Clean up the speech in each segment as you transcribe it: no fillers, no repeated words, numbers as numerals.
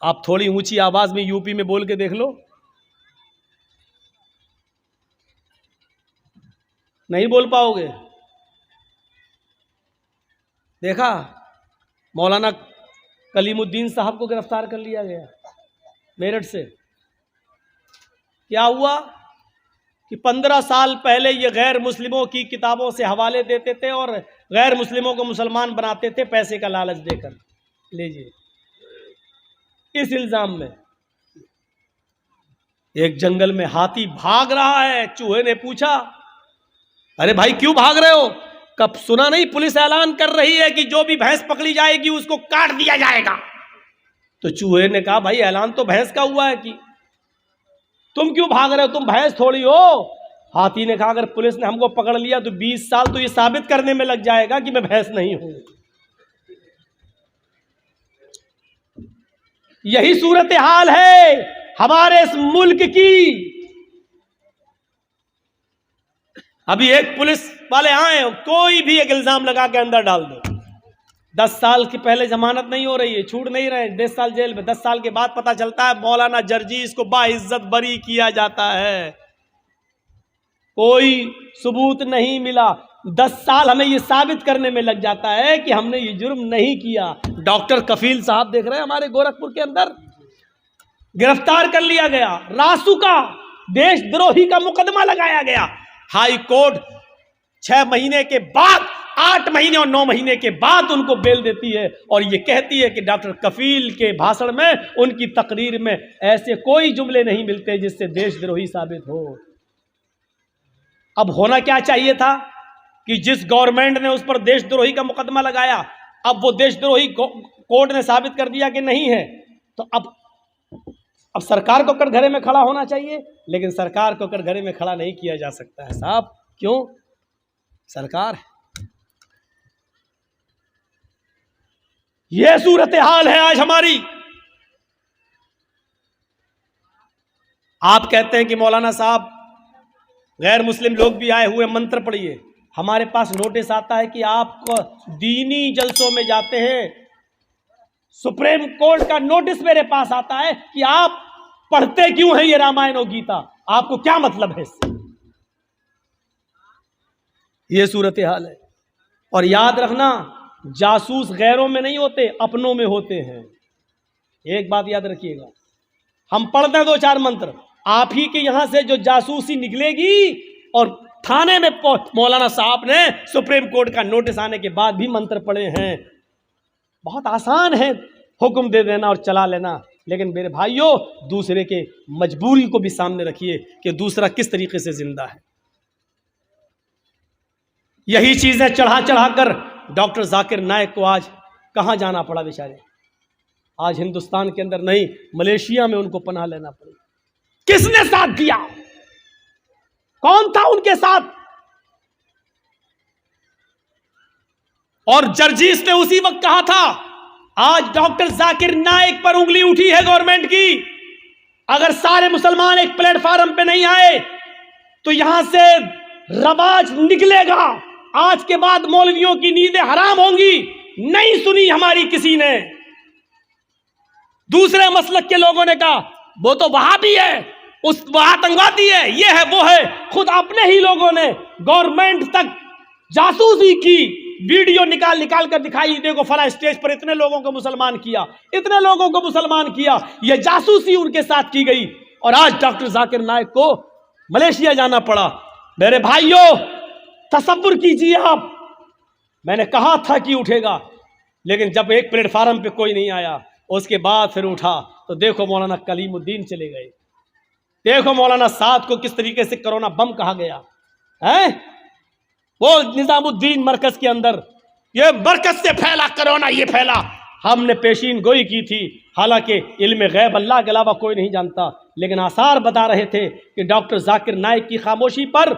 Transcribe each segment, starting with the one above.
آپ تھوڑی اونچی آواز میں یو پی میں بول کے دیکھ لو, نہیں بول پاؤ گے. دیکھا مولانا کلیم الدین صاحب کو گرفتار کر لیا گیا میرٹھ سے. کیا ہوا کہ 15 سال پہلے یہ غیر مسلموں کی کتابوں سے حوالے دیتے تھے اور غیر مسلموں کو مسلمان بناتے تھے پیسے کا لالچ دے کر. لیجیے, اس الزام میں ایک جنگل میں ہاتھی بھاگ رہا ہے. چوہے نے پوچھا, ارے بھائی کیوں بھاگ رہے ہو؟ کب سنا نہیں پولیس اعلان کر رہی ہے کہ جو بھی بھینس پکڑی جائے گی اس کو کاٹ دیا جائے گا. تو چوہے نے کہا بھائی اعلان تو بھینس کا ہوا ہے کہ تم کیوں بھاگ رہے ہو, تم بھینس تھوڑی ہو. ہاتھی نے کہا اگر پولیس نے ہم کو پکڑ لیا تو 20 سال تو یہ ثابت کرنے میں لگ جائے گا کہ میں بھینس نہیں ہوں. یہی صورتحال ہے ہمارے اس ملک کی. ابھی ایک پولیس والے آئے, کوئی بھی ایک الزام لگا کے اندر ڈال دو. 10 سال کی پہلے ضمانت نہیں ہو رہی ہے, چھوٹ نہیں رہے, 10 سال جیل میں. 10 سال کے بعد پتا چلتا ہے مولانا جرجیس کو باعزت بری کیا جاتا ہے, کوئی ثبوت نہیں ملا. 10 سال ہمیں یہ ثابت کرنے میں لگ جاتا ہے کہ ہم نے یہ جرم نہیں کیا. ڈاکٹر کفیل صاحب دیکھ رہے ہیں ہمارے گورکھپور کے اندر, گرفتار کر لیا گیا. راسو کا دیش دروہی کا مقدمہ لگایا گیا. ہائی کورٹ 6 مہینے کے بعد, 8 مہینے اور 9 مہینے کے بعد ان کو بیل دیتی ہے اور یہ کہتی ہے کہ ڈاکٹر کفیل کے بھاشن میں, ان کی تقریر میں ایسے کوئی جملے نہیں ملتے جس سے دیش دروہی ثابت ہو. اب ہونا کیا چاہیے تھا کہ جس گورنمنٹ نے اس پر دیش دروہی کا مقدمہ لگایا, اب وہ دیش دروہی کورٹ نے ثابت کر دیا کہ نہیں ہے, تو اب سرکار کو کٹگھرے میں کھڑا ہونا چاہیے. لیکن سرکار کو کٹگھرے میں کھڑا نہیں کیا جا سکتا ہے صاحب. کیوں؟ سرکار ہے. یہ صورتحال ہے آج ہماری. آپ کہتے ہیں کہ مولانا صاحب غیر مسلم لوگ بھی آئے ہوئے, منتر پڑھیے. ہمارے پاس نوٹس آتا ہے کہ آپ کو دینی جلسوں میں جاتے ہیں. سپریم کورٹ کا نوٹس میرے پاس آتا ہے کہ آپ پڑھتے کیوں ہیں یہ رامائن اور گیتا, آپ کو کیا مطلب ہے اس سے؟ یہ صورتحال ہے. اور یاد رکھنا, جاسوس غیروں میں نہیں ہوتے, اپنوں میں ہوتے ہیں. ایک بات یاد رکھیے گا, ہم پڑھتے ہیں 2-4 منتر, آپ ہی کے یہاں سے جو جاسوسی نکلے گی, اور تھانے میں مولانا صاحب نے سپریم کورٹ کا نوٹس آنے کے بعد بھی منتر پڑھے ہیں. بہت آسان ہے حکم دے دینا اور چلا لینا, لیکن میرے بھائیوں دوسرے کے مجبوری کو بھی سامنے رکھیے کہ دوسرا کس طریقے سے زندہ ہے. یہی چیزیں چڑھا کر ڈاکٹر ذاکر نائک کو آج کہاں جانا پڑا بیچارے. آج ہندوستان کے اندر نہیں, ملیشیا میں ان کو پناہ لینا پڑی. کس نے ساتھ دیا؟ کون تھا ان کے ساتھ؟ اور جرجیس نے اسی وقت کہا تھا. آج ڈاکٹر ذاکر نائک پر انگلی اٹھی ہے گورنمنٹ کی. اگر سارے مسلمان ایک پلیٹ فارم پہ نہیں آئے تو یہاں سے رواج نکلے گا. آج کے بعد مولویوں کی نیندیں حرام ہوں گی. نہیں سنی ہماری کسی نے. دوسرے مسلک کے لوگوں نے کہا وہ تو وہابی ہے, وہ آتنکوادی ہے, یہ ہے وہ ہے. خود اپنے ہی لوگوں نے گورنمنٹ تک جاسوسی کی, ویڈیو نکال کر دکھائی, دیکھو فلاں اسٹیج پر اتنے لوگوں کو مسلمان کیا, اتنے لوگوں کو مسلمان کیا. یہ جاسوسی ان کے ساتھ کی گئی اور آج ڈاکٹر ذاکر نائک کو ملیشیا جانا پڑا. میرے بھائیوں تصور کیجیے آپ, میں نے کہا تھا کہ اٹھے گا, لیکن جب ایک پلیٹ فارم پہ کوئی نہیں آیا, اس کے بعد پھر اٹھا, تو دیکھو مولانا کلیم الدین چلے گئے. دیکھو مولانا سعد کو کس طریقے سے کرونا بم کہا گیا ہے. وہ نظام الدین مرکز کے اندر, یہ مرکز سے پھیلا کرونا, یہ پھیلا. ہم نے پیشین گوئی کی تھی, حالانکہ علم غیب اللہ کے علاوہ کوئی نہیں جانتا, لیکن آثار بتا رہے تھے کہ ڈاکٹر ذاکر نائک کی خاموشی پر,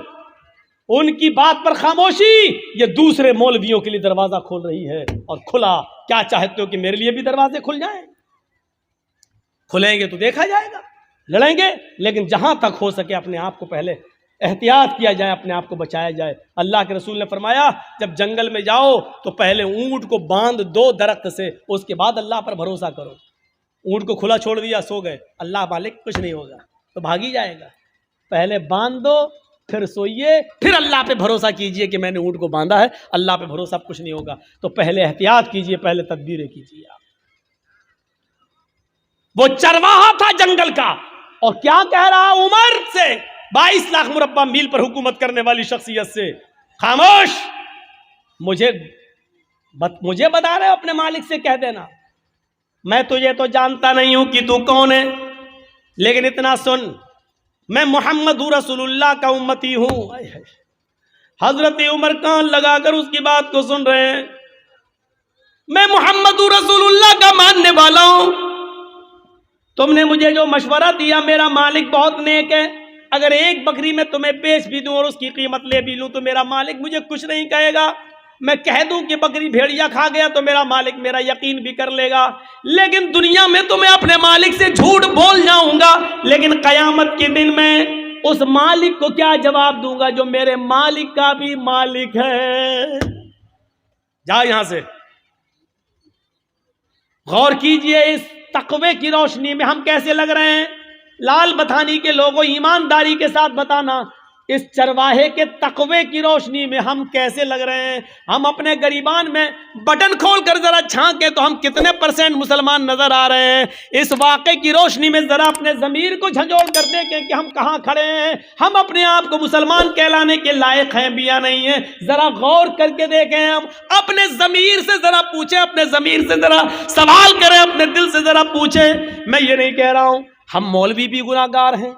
ان کی بات پر خاموشی, یہ دوسرے مولویوں کے لیے دروازہ کھول رہی ہے. اور کھلا, کیا چاہتے ہو کہ میرے لیے بھی دروازے کھل جائیں؟ کھلیں گے تو دیکھا جائے گا, لڑیں گے, لیکن جہاں تک ہو سکے اپنے آپ کو پہلے احتیاط کیا جائے, اپنے آپ کو بچایا جائے. اللہ کے رسول نے فرمایا جب جنگل میں جاؤ تو پہلے اونٹ کو باندھ دو درخت سے, اس کے بعد اللہ پر بھروسہ کرو. اونٹ کو کھلا چھوڑ دیا, سو گئے, اللہ مالک کچھ نہیں ہوگا تو بھاگ ہی جائے گا. پہلے باندھ دو پھر سوئیے, پھر اللہ پہ بھروسہ کیجئے کہ میں نے اونٹ کو باندھا ہے, اللہ پہ بھروسہ کچھ نہیں ہوگا. تو پہلے احتیاط کیجئے, پہلے تدبیریں کیجئے. آپ وہ چرواہا تھا جنگل کا, اور کیا کہہ رہا عمر سے, 22 لاکھ مربع میل پر حکومت کرنے والی شخصیت سے, خاموش, مجھے بتا رہے ہو اپنے مالک سے کہہ دینا, میں تجھے تو جانتا نہیں ہوں کہ تو کون ہے, لیکن اتنا سن, میں محمد رسول اللہ کا امتی ہوں. حضرت عمر کان لگا کر اس کی بات کو سن رہے ہیں. میں محمد رسول اللہ کا ماننے والا ہوں. تم نے مجھے جو مشورہ دیا, میرا مالک بہت نیک ہے, اگر ایک بکری میں تمہیں بیچ بھی دوں اور اس کی قیمت لے بھی لوں تو میرا مالک مجھے کچھ نہیں کہے گا. میں کہہ دوں کہ بکری بھیڑیا کھا گیا تو میرا مالک میرا یقین بھی کر لے گا. لیکن دنیا میں تو میں اپنے مالک سے جھوٹ بول جاؤں گا, لیکن قیامت کے دن میں اس مالک کو کیا جواب دوں گا جو میرے مالک کا بھی مالک ہے. جا یہاں سے. غور کیجئے اس تقوی کی روشنی میں ہم کیسے لگ رہے ہیں. لال بتھانی کے لوگوں, ایمانداری کے ساتھ بتانا, اس چرواہے کے تقوی کی روشنی میں ہم کیسے لگ رہے ہیں. ہم اپنے گریبان میں بٹن کھول کر ذرا چھانکیں تو ہم کتنے % مسلمان نظر آ رہے ہیں. اس واقعے کی روشنی میں ذرا اپنے ضمیر کو جھنجھوڑ کر دیکھیں کہ ہم کہاں کھڑے ہیں. ہم اپنے آپ کو مسلمان کہلانے کے لائق ہیں بھی یا نہیں ہیں. ذرا غور کر کے دیکھیں, ہم اپنے ضمیر سے ذرا پوچھیں, اپنے ضمیر سے ذرا سوال کریں, اپنے دل سے ذرا پوچھیں. میں یہ نہیں کہہ رہا ہوں ہم مولوی بھی گناہ گار ہیں,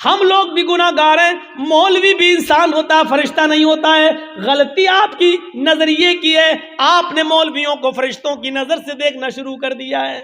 ہم لوگ بھی گناہ گار ہیں, مولوی بھی انسان ہوتا ہے, فرشتہ نہیں ہوتا ہے. غلطی آپ کی نظریے کی ہے, آپ نے مولویوں کو فرشتوں کی نظر سے دیکھنا شروع کر دیا ہے.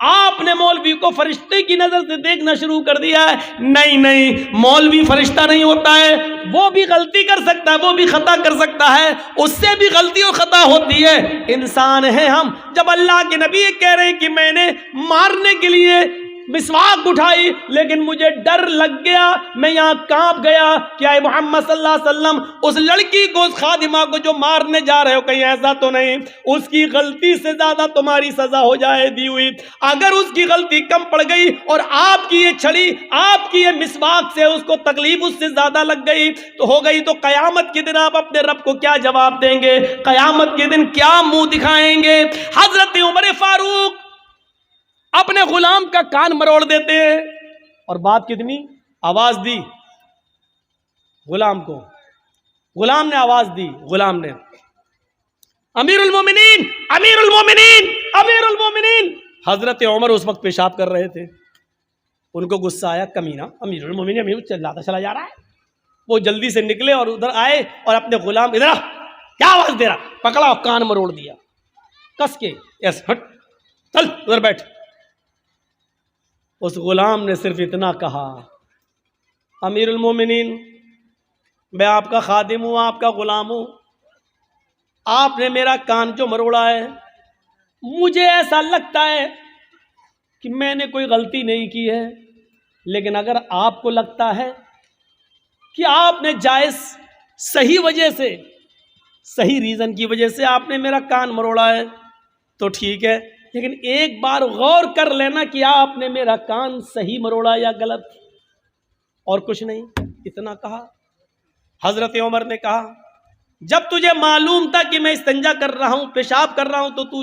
آپ نے مولوی کو فرشتے کی نظر سے دیکھنا شروع کر دیا ہے. نہیں, مولوی فرشتہ نہیں ہوتا ہے, وہ بھی غلطی کر سکتا ہے, وہ بھی خطا کر سکتا ہے, اس سے بھی غلطی اور خطا ہوتی ہے. انسان ہیں ہم. جب اللہ کے نبی کہہ رہے ہیں کہ میں نے مارنے کے لیے مسواک اٹھائی لیکن مجھے ڈر لگ گیا, میں یہاں کانپ گیا, کیا اے محمد صلی اللہ علیہ وسلم اس لڑکی کو, اس خادمہ کو جو مارنے جا رہے ہو, کہیں ایسا تو نہیں اس کی غلطی سے زیادہ تمہاری سزا ہو جائے دی ہوئی. اگر اس کی غلطی کم پڑ گئی اور آپ کی یہ چھڑی, آپ کی یہ مسواک سے اس کو تکلیف اس سے زیادہ لگ گئی تو ہو گئی, تو قیامت کے دن آپ اپنے رب کو کیا جواب دیں گے؟ قیامت کے دن کیا منہ دکھائیں گے؟ حضرت عمر فاروق اپنے غلام کا کان مروڑ دیتے ہیں, اور بات کتنی, آواز دی غلام کو, غلام نے آواز دی, غلام نے امیر المومنین, امیر المومنین, امیر المومنین. حضرت عمر اس وقت پیشاب کر رہے تھے, ان کو غصہ آیا, کمینہ امیر المومنین, امیر چلا جا رہا ہے. وہ جلدی سے نکلے اور ادھر آئے اور اپنے غلام, ادھر کیا آواز دے رہا, پکڑا اور کان مروڑ دیا کس کے, یس ہٹ چل ادھر بیٹھ. اس غلام نے صرف اتنا کہا, امیر المومنین میں آپ کا خادم ہوں, آپ کا غلام ہوں, آپ نے میرا کان جو مروڑا ہے, مجھے ایسا لگتا ہے کہ میں نے کوئی غلطی نہیں کی ہے, لیکن اگر آپ کو لگتا ہے کہ آپ نے جائز صحیح وجہ سے, صحیح ریزن کی وجہ سے آپ نے میرا کان مروڑا ہے تو ٹھیک ہے, لیکن ایک بار غور کر لینا کہ آپ نے میرا کان صحیح مروڑا یا غلط, اور کچھ نہیں. اتنا کہا. حضرت عمر نے کہا, جب تجھے معلوم تھا کہ میں استنجا کر رہا ہوں, پیشاب کر رہا ہوں, تو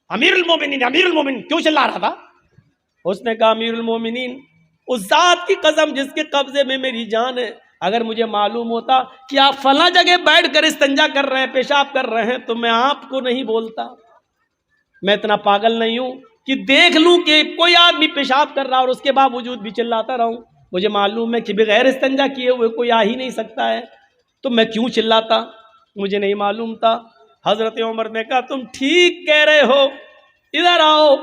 امیر المومنین, امیر المومنین کیوں چلا رہا تھا؟ اس نے کہا, امیر المومنین اس ذات کی قسم جس کے قبضے میں میری جان ہے, اگر مجھے معلوم ہوتا کہ آپ فلاں جگہ بیٹھ کر استنجا کر رہے ہیں, پیشاب کر رہے ہیں, تو میں آپ کو نہیں بولتا. میں اتنا پاگل نہیں ہوں کہ دیکھ لوں کہ کوئی آدمی پیشاب کر رہا اور اس کے باوجود بھی چلاتا رہوں. مجھے معلوم ہے کہ بغیر استنجا کیے ہوئے کوئی آ ہی نہیں سکتا ہے, تو میں کیوں چلاتا, مجھے نہیں معلوم تھا. حضرت عمر نے کہا, تم ٹھیک کہہ رہے ہو, ادھر آؤ.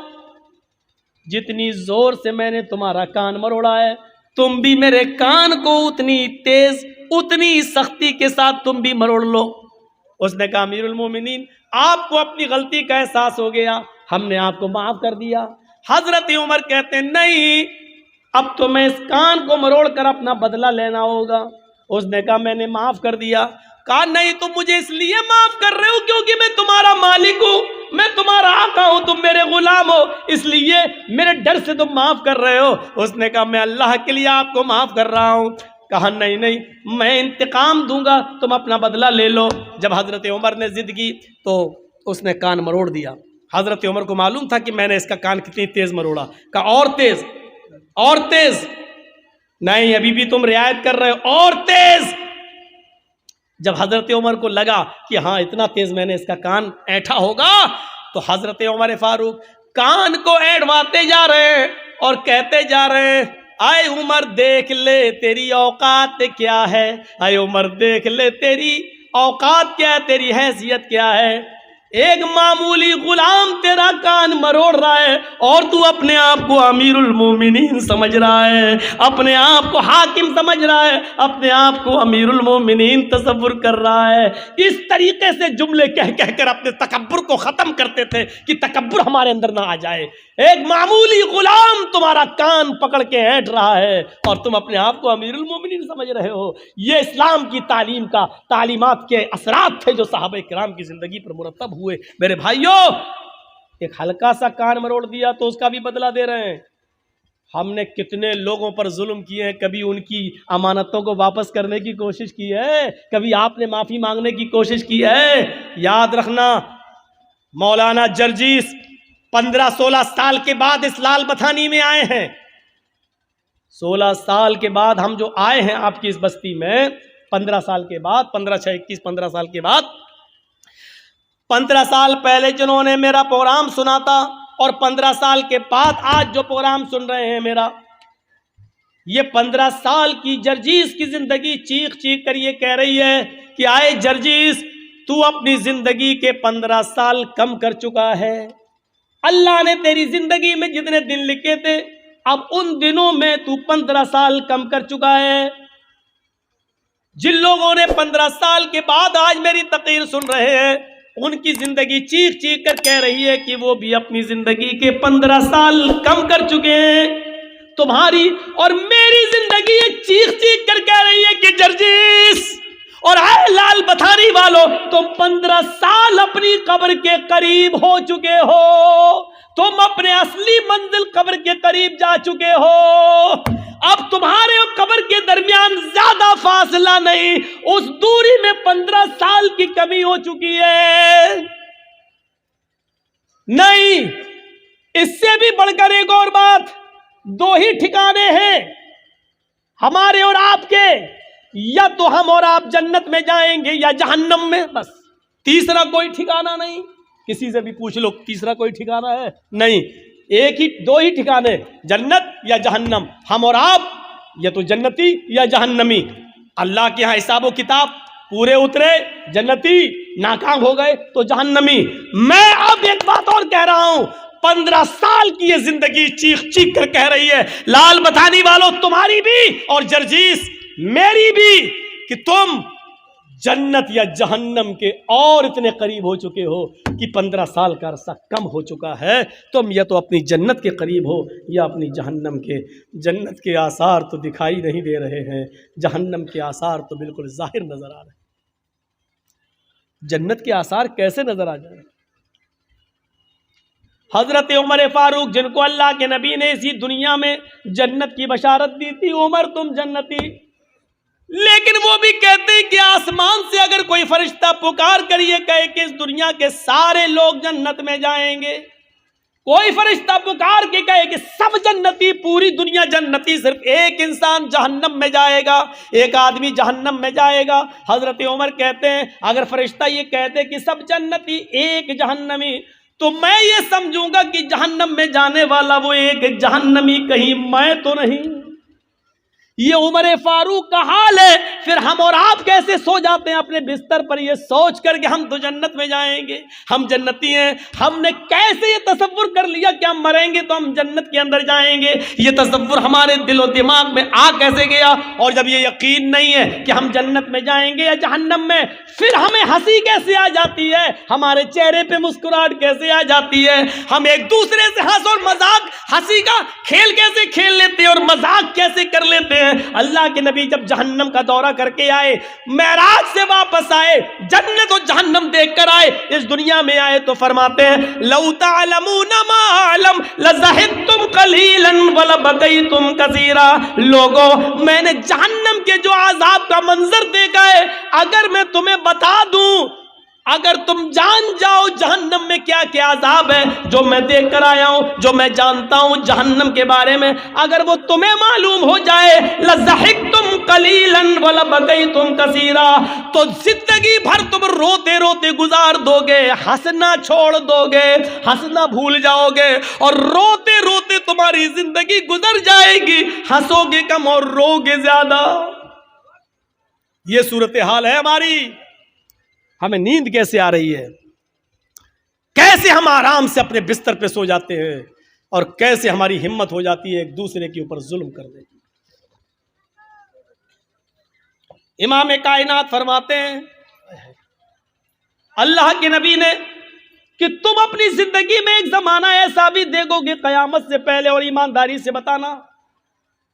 جتنی زور سے میں نے تمہارا کان مروڑا ہے, تم بھی میرے کان کو اتنی تیز, اتنی سختی کے ساتھ تم بھی مروڑ لو. اس نے کہا, امیر المومنین آپ کو اپنی غلطی کا احساس ہو گیا, ہم نے آپ کو معاف کر دیا. حضرت عمر کہتے ہیں, نہیں, اب تو میں اس کان کو مروڑ کر اپنا بدلہ لینا ہوگا. اس نے کہا, میں نے معاف کر دیا. کہا, نہیں, تم مجھے اس لیے معاف کر رہے ہو کیونکہ میں تمہارا مالک ہوں, میں تمہارا آقا ہوں، تم میرے غلام ہو، اس لیے میرے ڈر سے تم معاف کر رہے ہو۔ اس نے کہا میں اللہ کے لیے آپ کو معاف کر رہا ہوں۔ کہا نہیں نہیں، میں انتقام دوں گا، تم اپنا بدلہ لے لو۔ جب حضرت عمر نے ضد کی تو اس نے کان مروڑ دیا۔ حضرت عمر کو معلوم تھا کہ میں نے اس کا کان کتنی تیز مروڑا۔ کہا اور تیز، اور تیز۔ نہیں، ابھی بھی تم رعایت کر رہے ہو، اور تیز۔ جب حضرت عمر کو لگا کہ ہاں اتنا تیز میں نے اس کا کان اینٹھا ہوگا، تو حضرت عمر فاروق کان کو اینٹواتے جا رہے ہیں اور کہتے جا رہے ہیں اے عمر دیکھ لے تیری اوقات کیا ہے، اے عمر دیکھ لے تیری اوقات کیا ہے، تیری حیثیت کیا ہے۔ ایک معمولی غلام تیرا کان مروڑ رہا ہے اور تو اپنے آپ کو امیر المومنین سمجھ رہا ہے، اپنے آپ کو حاکم سمجھ رہا ہے، اپنے آپ کو امیر المومنین تصور کر رہا ہے۔ اس طریقے سے جملے کہہ کہہ کر اپنے تکبر کو ختم کرتے تھے کہ تکبر ہمارے اندر نہ آ جائے۔ ایک معمولی غلام تمہارا کان پکڑ کے اینٹ رہا ہے اور تم اپنے آپ کو امیر المومنین سمجھ رہے ہو۔ یہ اسلام کی تعلیم کا تعلیمات کے اثرات تھے جو صحابہ کرام کی زندگی پر مرتب ہوئے۔ میرے بھائیوں، ایک ہلکا سا کان مروڑ دیا تو اس کا بھی بدلہ دے رہے ہیں۔ ہم نے کتنے لوگوں پر ظلم کیے ہیں، کبھی ان کی امانتوں کو واپس کرنے کی کوشش کی ہے، کبھی آپ نے معافی مانگنے کی کوشش کی ہے۔ یاد رکھنا، مولانا جرجیس 15-16 سال کے بعد اس لال بتھانی میں آئے ہیں۔ 16 سال کے بعد ہم جو آئے ہیں آپ کی اس بستی میں، 15 سال کے بعد، 15 سال کے بعد، 15 سال پہلے جنہوں نے میرا پروگرام سنا تھا اور 15 سال کے بعد آج جو پروگرام سن رہے ہیں میرا، یہ 15 سال کی جرجیس کی زندگی چیخ چیخ کر یہ کہہ رہی ہے کہ آئے جرجیس، تو اپنی زندگی کے 15 سال کم کر چکا ہے۔ اللہ نے تیری زندگی میں جتنے دن لکھے تھے اب ان دنوں میں تو 15 سال کم کر چکا ہے۔ جن لوگوں نے 15 سال کے بعد آج میری تقریر سن رہے ہیں، ان کی زندگی چیخ چیخ کر کہہ رہی ہے کہ وہ بھی اپنی زندگی کے 15 سال کم کر چکے ہیں۔ تمہاری اور میری زندگی یہ چیخ چیخ کر کہہ رہی ہے کہ جرجیس اور اے لال بتھانی والوں، تم 15 سال اپنی قبر کے قریب ہو چکے ہو، تم اپنے اصلی منزل قبر کے قریب جا چکے ہو۔ اب تمہارے اور قبر کے درمیان زیادہ فاصلہ نہیں، اس دوری میں 15 سال کی کمی ہو چکی ہے۔ نہیں، اس سے بھی بڑھ کر ایک اور بات، 2 ہی ٹھکانے ہیں ہمارے اور آپ کے، یا تو ہم اور آپ جنت میں جائیں گے یا جہنم میں، بس تیسرا کوئی ٹھکانہ نہیں۔ کسی سے بھی پوچھ لو تیسرا کوئی ٹھکانہ ہے؟ نہیں، ایک ہی 2 ہی ٹھکانے، جنت یا جہنم۔ ہم اور آپ یا تو جنتی یا جہنمی۔ اللہ کے ہاں حساب و کتاب پورے اترے جنتی، ناکام ہو گئے تو جہنمی۔ میں اب ایک بات اور کہہ رہا ہوں، 15 سال کی یہ زندگی چیخ چیخ کر کہہ رہی ہے، لال بتھانی والوں تمہاری بھی اور جرجیس میری بھی، کہ تم جنت یا جہنم کے اور اتنے قریب ہو چکے ہو کہ 15 سال کا عرصہ کم ہو چکا ہے۔ تم یا تو اپنی جنت کے قریب ہو یا اپنی جہنم کے۔ جنت کے آثار تو دکھائی نہیں دے رہے ہیں، جہنم کے آثار تو بالکل ظاہر نظر آ رہے ہیں۔ جنت کے آثار کیسے نظر آ جائیں؟ حضرت عمر فاروق، جن کو اللہ کے نبی نے اسی دنیا میں جنت کی بشارت دی تھی، عمر تم جنتی، لیکن وہ بھی کہتے ہیں کہ آسمان سے اگر کوئی فرشتہ پکار کر یہ کہے کہ اس دنیا کے سارے لوگ جنت میں جائیں گے، کوئی فرشتہ پکار کے کہے کہ سب جنتی، پوری دنیا جنتی، صرف ایک انسان جہنم میں جائے گا، ایک آدمی جہنم میں جائے گا، حضرت عمر کہتے ہیں اگر فرشتہ یہ کہتے کہ سب جنتی ایک جہنمی، تو میں یہ سمجھوں گا کہ جہنم میں جانے والا وہ ایک جہنمی کہیں میں تو نہیں۔ یہ عمر فاروق کا حال ہے۔ پھر ہم اور آپ کیسے سو جاتے ہیں اپنے بستر پر یہ سوچ کر کہ ہم تو جنت میں جائیں گے، ہم جنتی ہیں۔ ہم نے کیسے یہ تصور کر لیا کہ ہم مریں گے تو ہم جنت کے اندر جائیں گے؟ یہ تصور ہمارے دل و دماغ میں آ کیسے گیا؟ اور جب یہ یقین نہیں ہے کہ ہم جنت میں جائیں گے یا جہنم میں، پھر ہمیں ہنسی کیسے آ جاتی ہے، ہمارے چہرے پہ مسکراہٹ کیسے آ جاتی ہے؟ ہم ایک دوسرے سے ہنس اور مذاق ہنسی کا کھیل کیسے کھیل لیتے ہیں اور مذاق کیسے کر لیتے ہیں. اللہ کے نبی جب جہنم کا دورہ کر کے آئے, معراج سے واپس آئے, جنت و جہنم دیکھ کر آئے, اس دنیا میں آئے تو فرماتے ہیں لو تعلمون ما اعلم لزہدتم قلیلا ولبقیتم کثیرا. لوگو میں نے جہنم کے جو عذاب کا منظر دیکھا ہے, اگر میں تمہیں بتا دوں, اگر تم جان جاؤ جہنم میں کیا کیا عذاب ہے, جو میں دیکھ کر آیا ہوں, جو میں جانتا ہوں جہنم کے بارے میں, اگر وہ تمہیں معلوم ہو جائے لَضَحِكْتُمْ قَلِيلًا وَلَبَكَيْتُمْ كَثِيرًا, تو زندگی بھر تم روتے روتے گزار دو گے, ہنسنا چھوڑ دو گے, ہنسنا بھول جاؤ گے, اور روتے روتے تمہاری زندگی گزر جائے گی, ہنسو گے کم اور رو گے زیادہ. یہ صورتحال ہے ہماری. ہمیں نیند کیسے آ رہی ہے, کیسے ہم آرام سے اپنے بستر پہ سو جاتے ہیں, اور کیسے ہماری ہمت ہو جاتی ہے ایک دوسرے کے اوپر ظلم کرنے کی. امام کائنات فرماتے ہیں اللہ کے نبی نے کہ تم اپنی زندگی میں ایک زمانہ ایسا بھی دیکھو گے قیامت سے پہلے, اور ایمانداری سے بتانا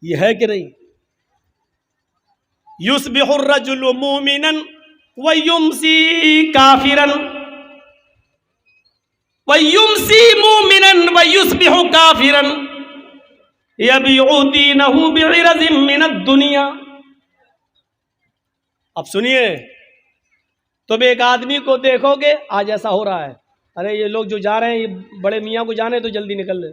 یہ ہے کہ نہیں. یصبح الرجل مومنا وَيُمْسِي كَافِرًا وَيُمْسِي مُؤْمِنًا وَيُصْبِحُ كَافِرًا يَبِيعُ دِينَهُ بِعِرَضٍ مِّنَ الدُّنْيَا. اب سنیے, تم ایک آدمی کو دیکھو گے, آج ایسا ہو رہا ہے, ارے یہ لوگ جو جا رہے ہیں یہ بڑے میاں کو جانے تو جلدی نکل لے,